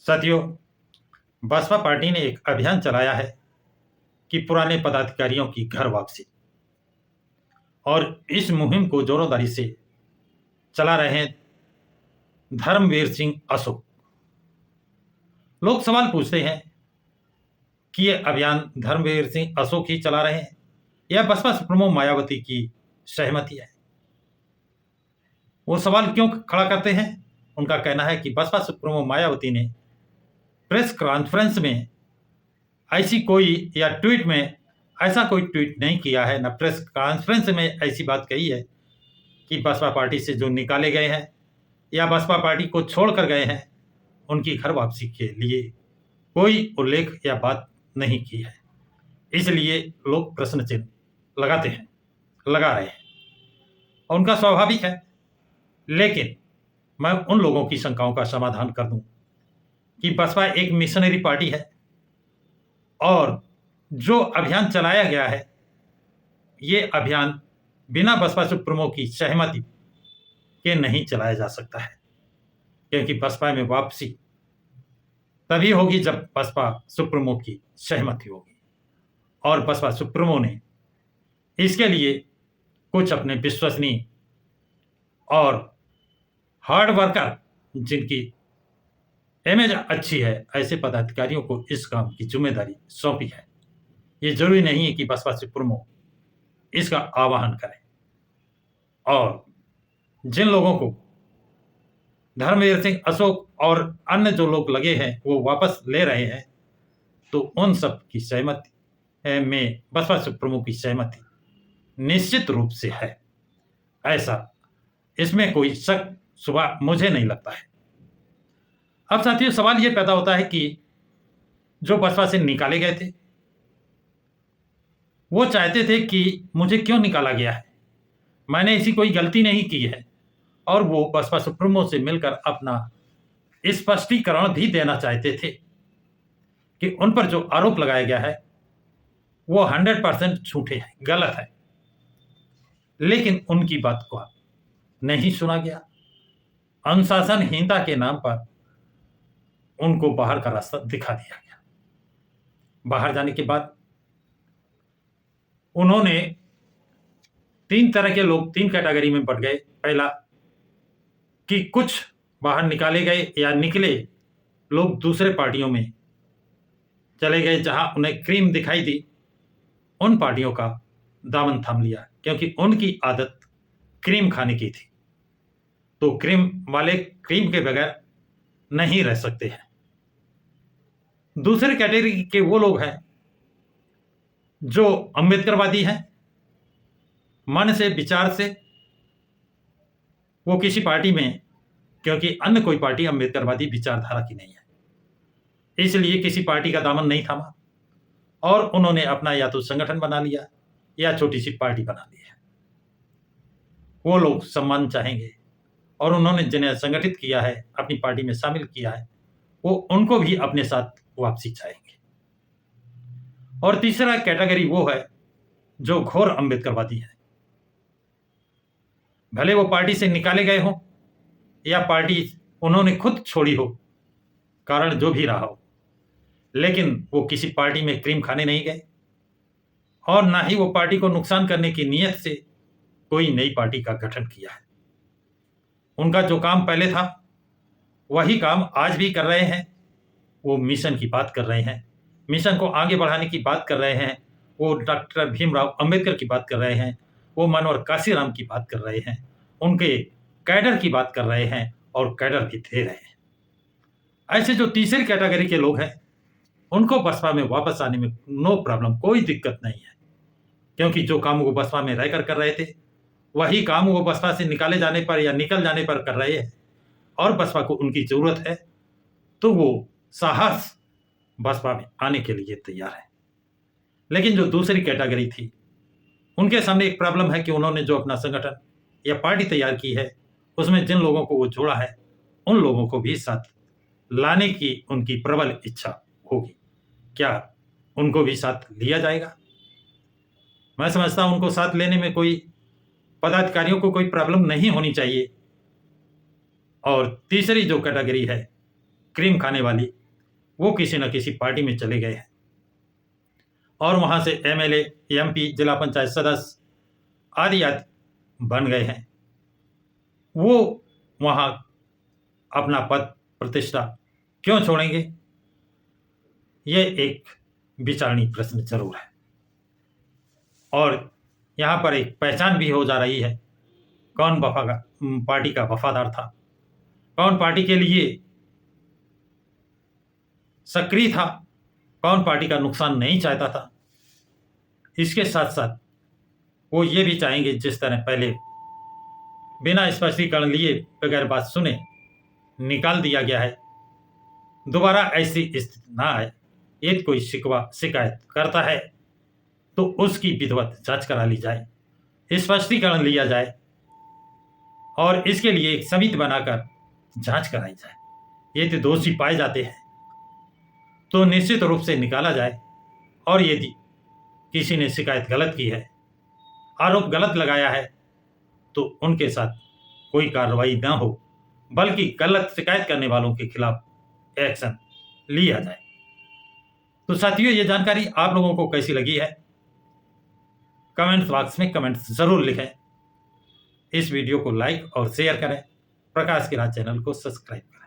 साथियों, बसपा पार्टी ने एक अभियान चलाया है कि पुराने पदाधिकारियों की घर वापसी, और इस मुहिम को जोरोदारी से चला रहे हैं धर्मवीर सिंह अशोक। लोग सवाल पूछते हैं कि ये अभियान धर्मवीर सिंह अशोक ही चला रहे हैं या बसपा सुप्रीमो मायावती की सहमति है। वो सवाल क्यों खड़ा करते हैं? उनका कहना है कि बसपा सुप्रीमो मायावती ने प्रेस कॉन्फ्रेंस में ऐसी कोई या ट्वीट में ऐसा कोई ट्वीट नहीं किया है, न प्रेस कॉन्फ्रेंस में ऐसी बात कही है कि बसपा पार्टी से जो निकाले गए हैं या बसपा पार्टी को छोड़कर गए हैं उनकी घर वापसी के लिए कोई उल्लेख या बात नहीं की है। इसलिए लोग प्रश्न चिन्ह लगा रहे हैं, और उनका स्वाभाविक है। लेकिन मैं उन लोगों की शंकाओं का समाधान कर दूं कि बसपा एक मिशनरी पार्टी है और जो अभियान चलाया गया है ये अभियान बिना बसपा सुप्रीमो की सहमति के नहीं चलाया जा सकता है, क्योंकि बसपा में वापसी तभी होगी जब बसपा सुप्रीमो की सहमति होगी, और बसपा सुप्रीमो ने इसके लिए कुछ अपने विश्वसनीय और हार्ड वर्कर, जिनकी इमेज अच्छी है, ऐसे पदाधिकारियों को इस काम की जिम्मेदारी सौंपी है। ये जरूरी नहीं है कि बसपा सुप्रीमो इसका आह्वान करें, और जिन लोगों को धर्मवीर सिंह अशोक और अन्य जो लोग लगे हैं वो वापस ले रहे हैं, तो उन सब की सहमति में बसपा सुप्रीमो की सहमति निश्चित रूप से है। ऐसा इसमें कोई शक सुबह मुझे नहीं लगता है। अब साथियों, सवाल ये पैदा होता है कि जो बसपा से निकाले गए थे वो चाहते थे कि मुझे क्यों निकाला गया है, मैंने ऐसी कोई गलती नहीं की है, और वो बसपा सुप्रीमो से मिलकर अपना स्पष्टीकरण भी देना चाहते थे कि उन पर जो आरोप लगाया गया है वो 100% झूठे हैं, गलत है। लेकिन उनकी बात को नहीं सुना गया। अनुशासनहीनता के नाम पर उनको बाहर का रास्ता दिखा दिया गया। बाहर जाने के बाद उन्होंने तीन तरह के लोग, तीन कैटेगरी में बढ़ गए। पहला कि कुछ बाहर निकाले गए या निकले लोग दूसरे पार्टियों में चले गए जहां उन्हें क्रीम दिखाई दी, उन पार्टियों का दामन थाम लिया, क्योंकि उनकी आदत क्रीम खाने की थी। तो क्रीम वाले क्रीम के बगैर नहीं रह सकते हैं। दूसरे कैटेगरी के वो लोग हैं जो अंबेडकरवादी हैं, मन से, विचार से। वो किसी पार्टी में, क्योंकि अन्य कोई पार्टी अंबेडकरवादी विचारधारा की नहीं है, इसलिए किसी पार्टी का दामन नहीं थामा, और उन्होंने अपना या तो संगठन बना लिया या छोटी सी पार्टी बना ली है। वो लोग सम्मान चाहेंगे, और उन्होंने जिन्हें संगठित किया है, अपनी पार्टी में शामिल किया है, वो उनको भी अपने साथ वापसी चाहेंगे। और तीसरा कैटेगरी वो है जो घोर अंबेडकरवादी है। भले वो पार्टी से निकाले गए हों या पार्टी उन्होंने खुद छोड़ी हो, कारण जो भी रहा हो, लेकिन वो किसी पार्टी में क्रीम खाने नहीं गए, और ना ही वो पार्टी को नुकसान करने की नीयत से कोई नई पार्टी का गठन किया है। उनका जो काम पहले था वही काम आज भी कर रहे हैं। वो मिशन की बात कर रहे हैं, मिशन को आगे बढ़ाने की बात कर रहे हैं। वो डॉक्टर भीमराव अंबेडकर की बात कर रहे हैं, वो मनोहर काशीराम की बात कर रहे हैं, उनके कैडर की बात कर रहे हैं, और कैडर भी दे रहे हैं। ऐसे जो तीसरी कैटेगरी के लोग हैं उनको बसपा में वापस आने में नो प्रॉब्लम, कोई दिक्कत नहीं है, क्योंकि जो काम वो बसपा में रहकर कर रहे थे वही काम वो बसपा से निकाले जाने पर या निकल जाने पर कर रहे हैं, और बसपा को उनकी जरूरत है तो वो साहस बसपा में आने के लिए तैयार है। लेकिन जो दूसरी कैटेगरी थी उनके सामने एक प्रॉब्लम है कि उन्होंने जो अपना संगठन या पार्टी तैयार की है उसमें जिन लोगों को वो जोड़ा है उन लोगों को भी साथ लाने की उनकी प्रबल इच्छा होगी। क्या उनको भी साथ लिया जाएगा? मैं समझता हूं उनको साथ लेने में कोई, पदाधिकारियों को कोई प्रॉब्लम नहीं होनी चाहिए। और तीसरी जो कैटेगरी है क्रीम खाने वाली, वो किसी न किसी पार्टी में चले गए हैं और वहां से एमएलए, एमपी, जिला पंचायत सदस्य आदि आदि बन गए हैं। वो वहां अपना पद प्रतिष्ठा क्यों छोड़ेंगे? ये एक विचारणीय प्रश्न जरूर है। और यहां पर एक पहचान भी हो जा रही है, कौन पार्टी का वफादार था, कौन पार्टी के लिए सक्रिय था, कौन पार्टी का नुकसान नहीं चाहता था। इसके साथ साथ वो ये भी चाहेंगे, जिस तरह पहले बिना स्पष्टीकरण लिए, बगैर बात सुने निकाल दिया गया है, दोबारा ऐसी स्थिति ना आए। यदि कोई शिकायत करता है तो उसकी विधिवत जांच करा ली जाए, स्पष्टीकरण लिया जाए और इसके लिए एक समिति बनाकर जांच कराई जाए। यदि दोषी पाए जाते हैं तो निश्चित रूप से निकाला जाए, और यदि किसी ने शिकायत गलत की है, आरोप गलत लगाया है, तो उनके साथ कोई कार्रवाई ना हो, बल्कि गलत शिकायत करने वालों के खिलाफ एक्शन लिया जाए। तो साथियों, ये जानकारी आप लोगों को कैसी लगी है? कमेंट बॉक्स में कमेंट्स जरूर लिखें। इस वीडियो को लाइक और शेयर करें। प्रकाश की राह चैनल को सब्सक्राइब करें।